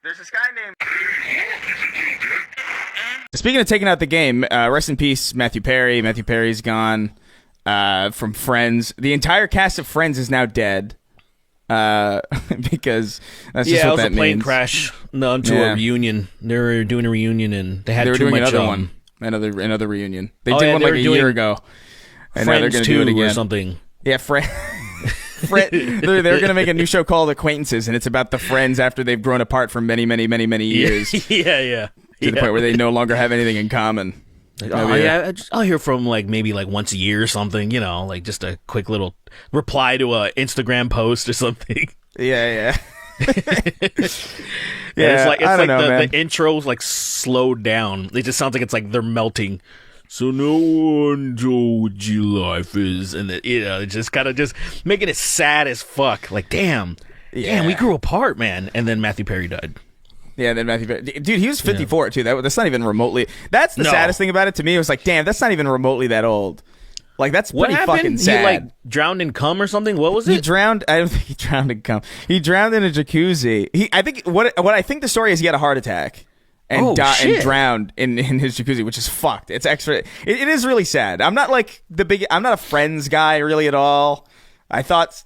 There's this guy named... Speaking of taking out the game, rest in peace, Matthew Perry. Matthew Perry's gone from Friends. The entire cast of Friends is now dead. Because that's just what that means. Yeah, it was a plane crash onto a reunion. They were doing a reunion, and they had too much... another one. Another reunion. They did one like a year ago. And now they're going to do it again. Or something. Yeah, they're going to make a new show called Acquaintances, and it's about the friends after they've grown apart for many, many, many, many years. Yeah. To the point where they no longer have anything in common. I'll hear from maybe once a year or something, like just a quick little reply to a Instagram post or something. Yeah. It's like the intro's slowed down. It just sounds like it's like they're melting. So no one knows what your life is, and just kind of just making it sad as fuck. Like, damn, we grew apart, man. And then Matthew Perry died. Yeah, and then Matthew Perry, dude, he was 54 too. That's not even remotely. That's the saddest thing about it to me. It was like, damn, that's not even remotely that old. Like, that's pretty fucking sad. He drowned in cum or something. What was it? He drowned. I don't think he drowned in cum. He drowned in a jacuzzi. I think what I think the story is he had a heart attack. And drowned in his jacuzzi, which is fucked. It's extra. It is really sad. I'm not I'm not a Friends guy really at all. I thought,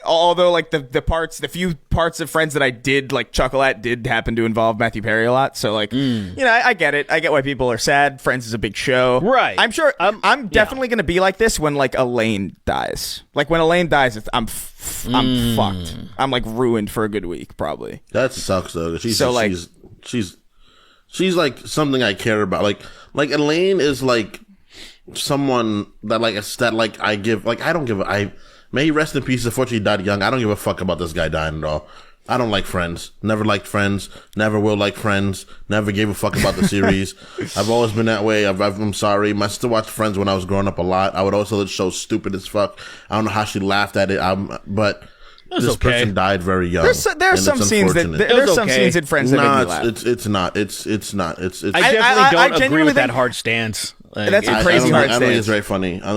although the few parts of Friends that I did chuckle at did happen to involve Matthew Perry a lot. So I get it. I get why people are sad. Friends is a big show, right? I'm sure. I'm definitely gonna be like this when Elaine dies. When Elaine dies, I'm fucked. I'm ruined for a good week probably. That sucks though. She's something I care about. Like Elaine is someone that I give I don't give a may he rest in peace. Unfortunately, he died young. I don't give a fuck about this guy dying at all. I don't like Friends. Never liked Friends. Never will like Friends. Never gave a fuck about the series. I've always been that way. I'm sorry. My sister watched Friends when I was growing up a lot. I would also let the show stupid as fuck. I don't know how she laughed at it. But this person died very young. There's some scenes in Friends that make me laugh. It's not. I definitely don't agree with that hard stance. That's a crazy hard stance. I don't think it's very funny. I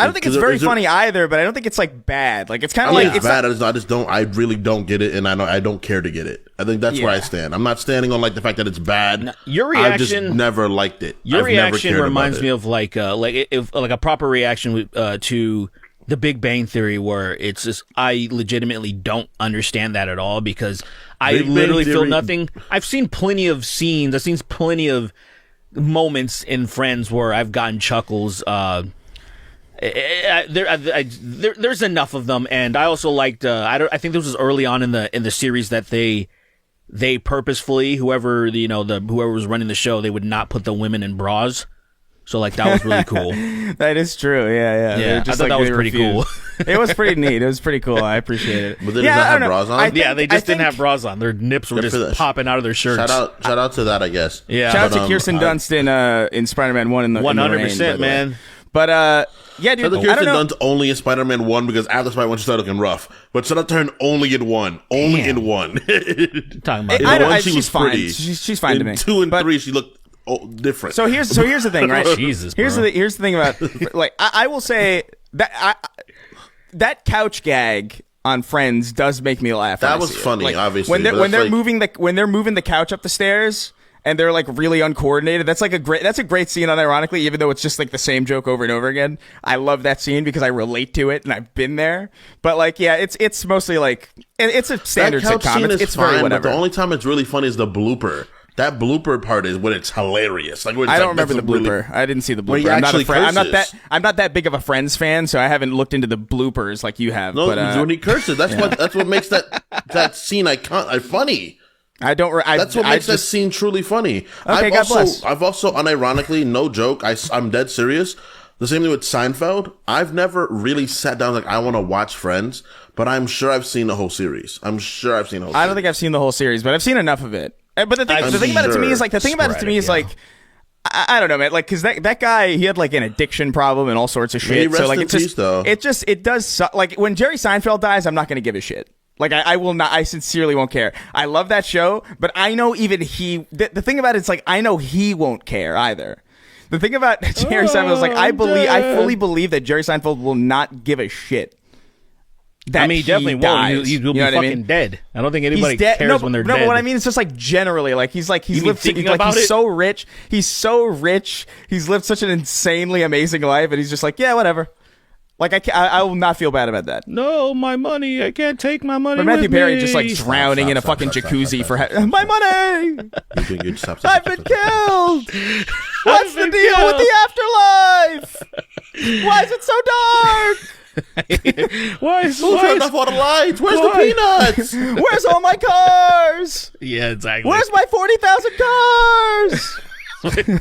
don't think it's very funny either, but I don't think it's bad. It's kind of it's bad. I really don't get it, and I don't care to get it. I think that's where I stand. I'm not standing on the fact that it's bad. No, your reaction, I just never liked it. Your reaction reminds me of a proper reaction to The Big Bang Theory, where it's just I legitimately don't understand that at all because I literally feel nothing. I've seen plenty of scenes. I've seen plenty of moments in Friends where I've gotten chuckles. There's enough of them, and I also liked. I think this was early on in the series that they purposefully whoever was running the show, they would not put the women in bras. So that was really cool. That is true. Yeah. I thought that was pretty cool. It was pretty neat. It was pretty cool. I appreciate it. But they didn't have bras on? They just didn't have bras on. Their nips were just popping out of their shirts. Shout out to that, I guess. Yeah. Shout out to Kirsten Dunst in Spider-Man 1 in the 100%, man. But yeah, dude. Kirsten Dunst only in Spider-Man 1 because after Spider-Man 1 she started looking rough. But shout out to her only in 1. Only in 1. Talking about she's fine. She's fine to me. 2 and 3 she looked different. So here's the thing, right? Jesus, here's the thing about I will say that couch gag on Friends does make me laugh. That was funny, obviously. When they're moving the couch up the stairs and they're really uncoordinated. That's a great scene, unironically, even though it's just the same joke over and over again. I love that scene because I relate to it and I've been there. But it's mostly it's a standard sitcom. It's fine, very whatever. But the only time it's really funny is the blooper. That blooper part is when it's hilarious. I don't remember the blooper. I didn't see the blooper. I'm not that big of a Friends fan, so I haven't looked into the bloopers like you have. No, when he curses, that's what makes that scene funny. That's what makes that scene truly funny. Okay, God bless. I've also unironically, no joke, I'm dead serious. The same thing with Seinfeld. I've never really sat down I want to watch Friends, but I'm sure I've seen the whole series. I don't think I've seen the whole series, but I've seen enough of it. But the thing about it to me is I don't know, man. Because that guy, he had an addiction problem and all sorts of shit. It does suck. When Jerry Seinfeld dies, I'm not going to give a shit. I will not. I sincerely won't care. I love that show, but I know even he. The thing about it is I know he won't care either. The thing about Jerry Seinfeld is I fully believe that Jerry Seinfeld will not give a shit. that he definitely dies. won't. He'll be fucking dead. I don't think anybody cares when they're dead. No, but what I mean is just like generally, like he's so rich. He's so rich. He's lived such an insanely amazing life, and he's just like, yeah, whatever. Like I will not feel bad about that. No, my money. I can't take my money. But Matthew with Perry me. just like drowning in a fucking jacuzzi for my money. I've been killed. What's the deal with the afterlife? Why is it so dark? Who turned off all the lights? Where's the peanuts? Where's all my cars? Yeah, exactly. Where's my 40,000 cars?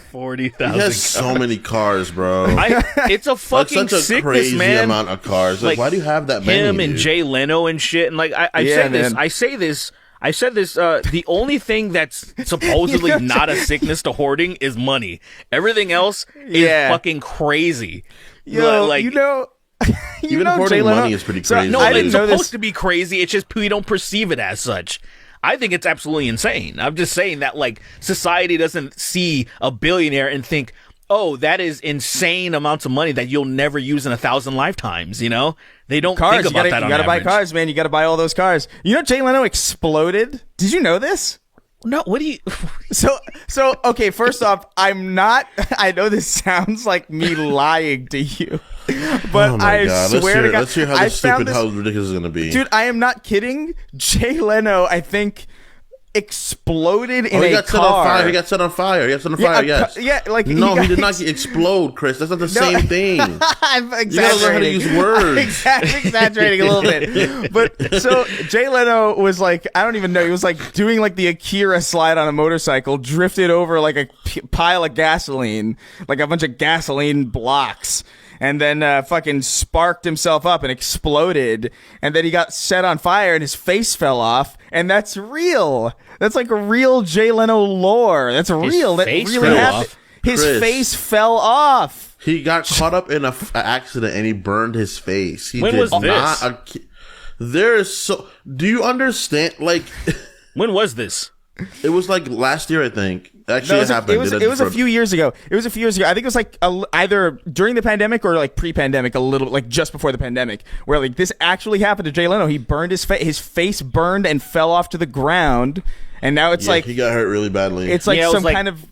40,000. He has so many cars, bro. It's a fucking like such a sickness, crazy man. amount of cars. Like, why do you have that many? Him and dude? Jay Leno and shit. And like I said this. The only thing that's supposedly not a sickness to hoarding is money. Everything else is fucking crazy. Yo, like, even hoarding money is pretty crazy. No, it's supposed to be crazy. It's just we don't perceive it as such. I think it's absolutely insane. I'm just saying that, like, society doesn't see a billionaire and think, oh, that is insane amounts of money that you'll never use in 1,000 lifetimes, you know? They don't think about that on You gotta buy average. cars, man. You gotta buy all those cars. You know Jay Leno exploded? Did you know this? No, what do you... So, okay, first off, I'm not... I know this sounds like me lying to you, but I swear to God... Let's hear how how ridiculous it's going to be. Dude, I am not kidding. Jay Leno, I think, exploded in a car. He got set on fire. Yes. Yeah, like... No, he did not explode, Chris. That's not the same thing. I'm exaggerating. You gotta learn how to use words. Exaggerating a little bit. But, so, Jay Leno was like, I don't even know, he was like doing like the Akira slide on a motorcycle, drifted over like a pile of gasoline, like a bunch of gasoline blocks. And then fucking sparked himself up and exploded. And then he got set on fire and his face fell off. And that's real. That's like a real Jay Leno lore. That's real. That really happened. His face fell off. He got caught up in an accident and he burned his face. When was this? There is so... Do you understand? Like... When was this? It was like last year, I think. Actually, it happened. It was a few years ago. I think it was like either during the pandemic or like pre-pandemic, a little like just before the pandemic, where like this actually happened to Jay Leno. He burned his face. His face burned and fell off to the ground, and now it's like he got hurt really badly. It's like kind of.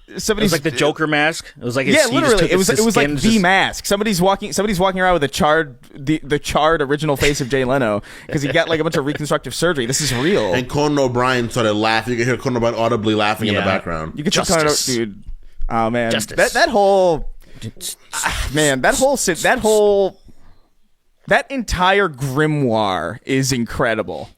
It was like the Joker mask. It was like literally. It was like the mask. Somebody's walking around with the charred original face of Jay Leno because he got like a bunch of reconstructive surgery. This is real. And Conan O'Brien started laughing. You could hear Conan O'Brien audibly laughing in the background. You could just dude. Oh man, that whole man, that entire grimoire is incredible.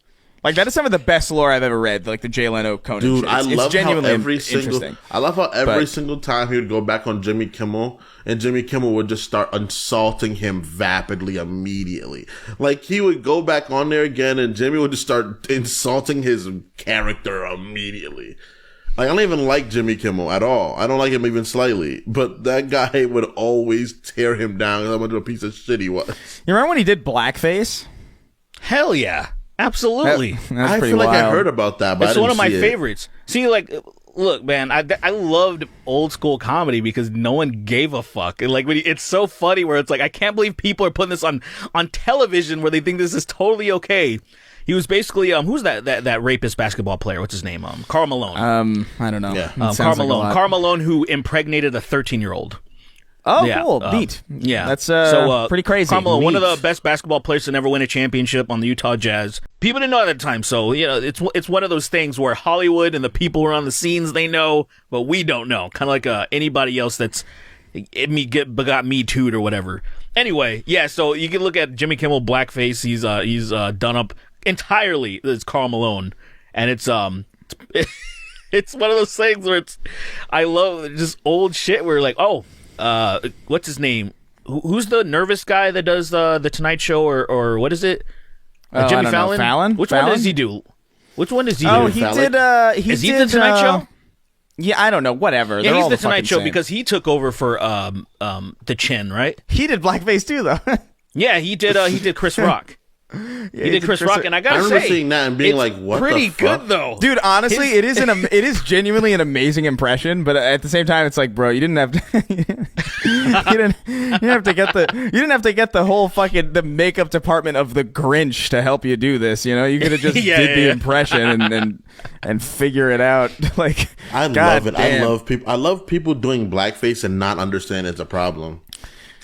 Like, that is some of the best lore I've ever read, like the Jay Leno Conan Dude, shit. I love how every single single time he would go back on Jimmy Kimmel, and Jimmy Kimmel would just start insulting him vapidly immediately. Like, he would go back on there again, and Jimmy would just start insulting his character immediately. Like, I don't even like Jimmy Kimmel at all. I don't like him even slightly. But that guy would always tear him down how much of a piece of shit he was. You remember when he did Blackface? Hell yeah. Absolutely. I feel like I heard about that, but it's one of my favorites. See, like, look, man, I loved old school comedy because no one gave a fuck. And, like, it's so funny where it's like, I can't believe people are putting this on television where they think this is totally okay. He was basically who's that rapist basketball player? What's his name? Karl Malone. I don't know. Yeah. Karl Malone. Karl Malone, who impregnated a 13-year-old. Oh, yeah, cool. Neat. Yeah. That's pretty crazy. Karl Malone, one of the best basketball players to never win a championship on the Utah Jazz. People didn't know at the time, so you know it's one of those things where Hollywood and the people who are on the scenes, they know, but we don't know. Kind of like anybody else that's got Me Too'd or whatever. Anyway, yeah, so you can look at Jimmy Kimmel Blackface. He's done up entirely as Karl Malone, and it's it's one of those things where I love just old shit where like, oh, what's his name? Who's the nervous guy that does the Tonight Show or what is it? Jimmy Fallon? Fallon? Which one does he do? Which one does he do? Oh, he did. Is he the Tonight Show? Yeah, I don't know. Whatever. Yeah, They're he's all the Tonight Show same. because he took over for the Chin, right? He did Blackface too, though. Yeah, he did. He did Chris Rock. He did Chris Rock, and I gotta remember say, seeing that and being like, "What pretty the fuck?" good though, dude. Honestly, it is genuinely an amazing impression. But at the same time, it's like, bro, you didn't have to. you didn't have to get the whole fucking the makeup department of the Grinch to help you do this. You know, you could have just did the impression and figure it out. Like, I God love it. damn. I love people doing blackface and not understand it's a problem.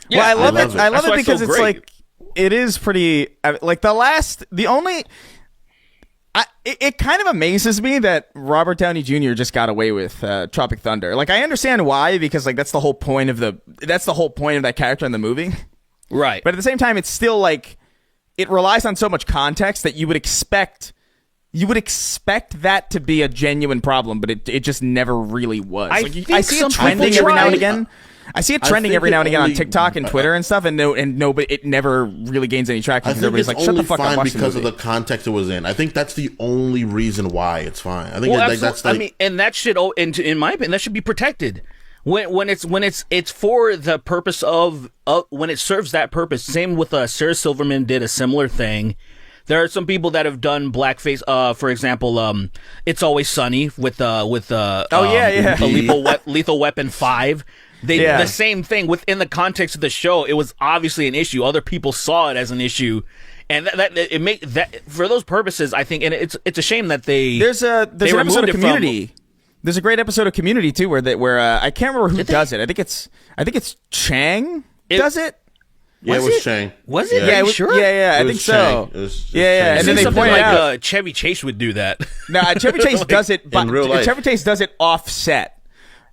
Yeah, well, I love it. I love That's it because so it's great. like it is pretty. Like it kind of amazes me that Robert Downey Jr. just got away with Tropic Thunder. Like, I understand why, because like that's the whole point of that character in the movie, right? But at the same time, it's still like it relies on so much context that you would expect that to be a genuine problem, but it just never really was. I see it trending every now and again. I see it trending every now and again on TikTok and Twitter and stuff, and but it never really gains any traction because everybody's like, "Shut the fuck up!" Because of the context it was in. I think that's the only reason why it's fine. I think that's like, I mean, and that should, in my opinion, that should be protected. When it's for the purpose of when it serves that purpose. Same with Sarah Silverman did a similar thing. There are some people that have done blackface. For example, It's Always Sunny with Lethal Weapon 5. The same thing within the context of the show. It was obviously an issue. Other people saw it as an issue, and that for those purposes, I think. And it's a shame that there's an episode of Community. There's a great episode of Community too, where I can't remember who does it. I think it's Chang does it. Yeah, it was Chang. Was it? Yeah, sure? Yeah, I think so. Yeah. And then they point out Chevy Chase would do that. No, Chevy Chase does it, but in real life. Chevy Chase does it offset.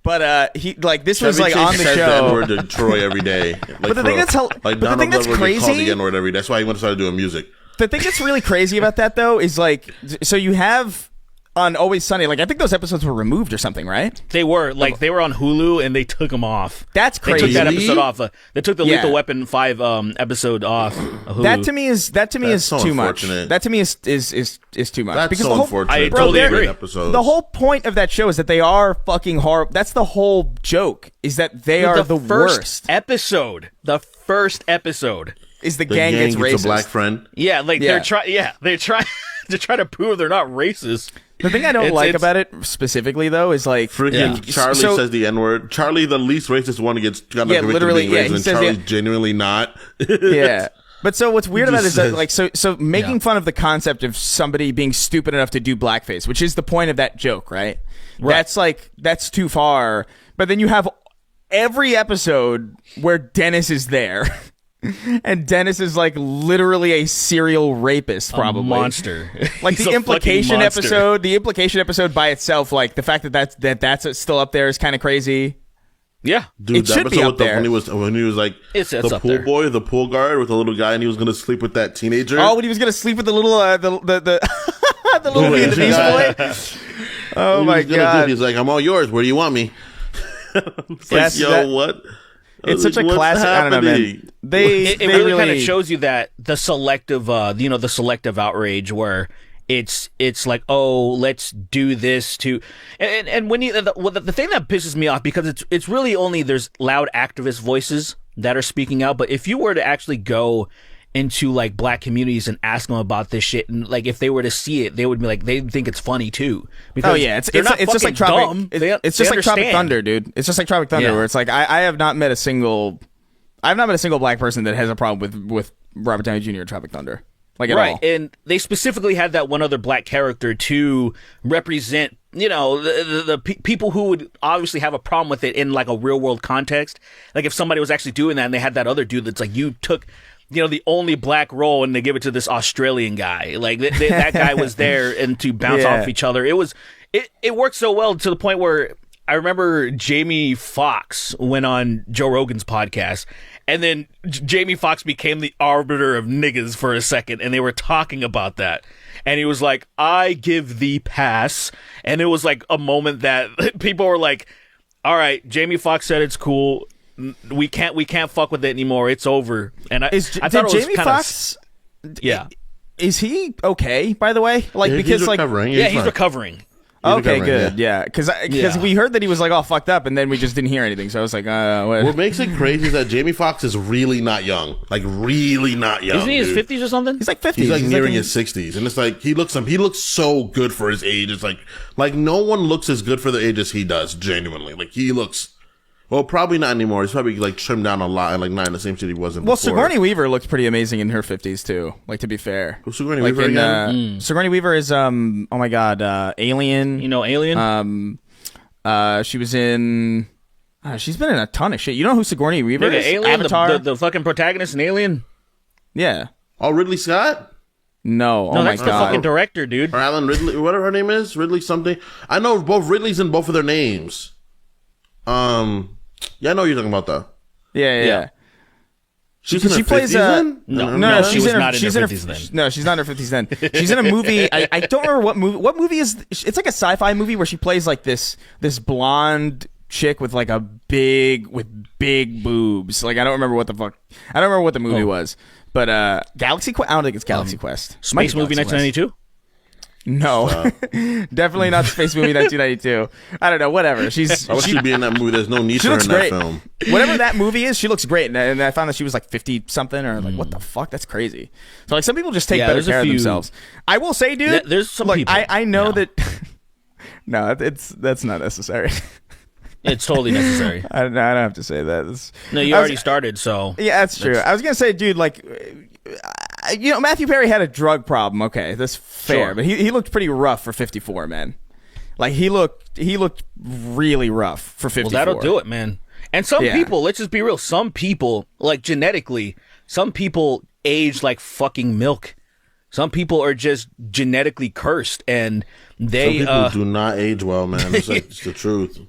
But he like this Chevy was like Chase on the says show. The N-word to Troy every day. But the thing that's crazy. The N-word every day. That's why he went to start doing music. The thing that's really crazy about that though is like, so you have on Always Sunny, like I think those episodes were removed or something, right? They were on Hulu and they took them off. That's crazy. They took that episode off. They took the Lethal Weapon 5 episode off of Hulu. That to me is so too much. That to me is too much. That's because so unfortunate. I totally agree. The whole point of that show is that they are fucking horrible. That's the whole joke. Is that they are the worst. The first episode is the gang gets racist. A black friend. Yeah, they're trying to prove they're not racist. The thing I don't like about it specifically, though, is like freaking Charlie says the N-word. Charlie, the least racist one, gets literally being racist, and Charlie's genuinely not. Yeah. But so what's weird about it is that like so making fun of the concept of somebody being stupid enough to do blackface, which is the point of that joke, right? That's too far. But then you have every episode where Dennis is there. And Dennis is like literally a serial rapist, probably a monster. Like the implication episode by itself, like the fact that that's still up there is kind of crazy. Yeah, dude, it should be up there. When he was like the pool boy, the pool guard with the little guy, and he was gonna sleep with that teenager. Oh, when he was gonna sleep with the little the little Vietnamese boy. Oh my god! He's like, I'm all yours. Where do you want me? It's like, what? It's such a classic. Happening? I don't know, man. It really kind of shows you that the selective, the selective outrage where it's like, oh, let's do this to, and when the thing that pisses me off, because it's really only there's loud activist voices that are speaking out, but if you were to actually go into like black communities and ask them about this shit, and like if they were to see it, they would be like, they think it's funny too. Because it's just like Tropic. It's just like Tropic Thunder, dude. It's just like Tropic Thunder, where it's like I have not met a single black person that has a problem with Robert Downey Jr. and Tropic Thunder, like at all. And they specifically had that one other black character to represent, the people who would obviously have a problem with it in like a real world context. Like if somebody was actually doing that, and they had that other dude that's like, you took the only black role and they give it to this Australian guy. Like that guy was there and to bounce off each other. It worked so well to the point where I remember Jamie Foxx went on Joe Rogan's podcast, and then Jamie Foxx became the arbiter of niggas for a second, and they were talking about that. And he was like, I give thee pass. And it was like a moment that people were like, all right, Jamie Foxx said it's cool. We can't fuck with it anymore. It's over. And I thought it was Jamie Foxx? Yeah. Is he okay? By the way, like because he's like recovering. He's recovering. Okay, good. Yeah, because we heard that he was like all fucked up, and then we just didn't hear anything. So I was like, what makes it crazy is that Jamie Foxx is really not young, like really not young. Isn't he in his 50s or something? He's like 50s. He's like nearing his 60s, and it's like he looks so good for his age. It's like no one looks as good for the age as he does. Genuinely, like he looks. Well, probably not anymore. He's probably like trimmed down a lot and like not in the same shit he was in. Well, before. Sigourney Weaver looked pretty amazing in her 50s too. Like, to be fair, who's Sigourney Weaver again? Sigourney Weaver is oh my god, Alien. You know Alien? She was in. She's been in a ton of shit. You know who Sigourney Weaver is? Alien, Avatar. the fucking protagonist in Alien. Yeah. Oh, Ridley Scott. No, oh my god, that's the fucking director, dude. Or Alan Ridley, whatever her name is, Ridley something. I know both Ridleys in both of their names. Yeah, I know what you're talking about though. Yeah. She plays No, she was not in her 50s then. No, she's not in her 50s then. She's in a movie. I don't remember what movie. What movie is? It's like a sci-fi movie where she plays like this blonde chick with like big boobs. Like, I don't remember what the fuck. I don't remember what the movie was. But Galaxy Quest. I don't think it's Galaxy Quest. Space movie 1992. No, definitely not Space Movie 1992. I don't know. Whatever. She'd be in that movie. There's no need for her in that film. Whatever that movie is, she looks great. And I found that she was like 50 something, or like, what the fuck? That's crazy. So like, some people just take better care of themselves. I will say, dude. There's some people. I know that. No, that's not necessary. It's totally necessary. I don't have to say that. No, you already started, so. Yeah, that's true. I was gonna say, dude, like. Matthew Perry had a drug problem. Okay, that's fair, sure. But he looked pretty rough for 54, man. Like, he looked really rough for 54. Well, that'll do it, man. And some people, let's just be real. Some people, like genetically, some people age like fucking milk. Some people are just genetically cursed, and they some people do not age well, man. It's the truth.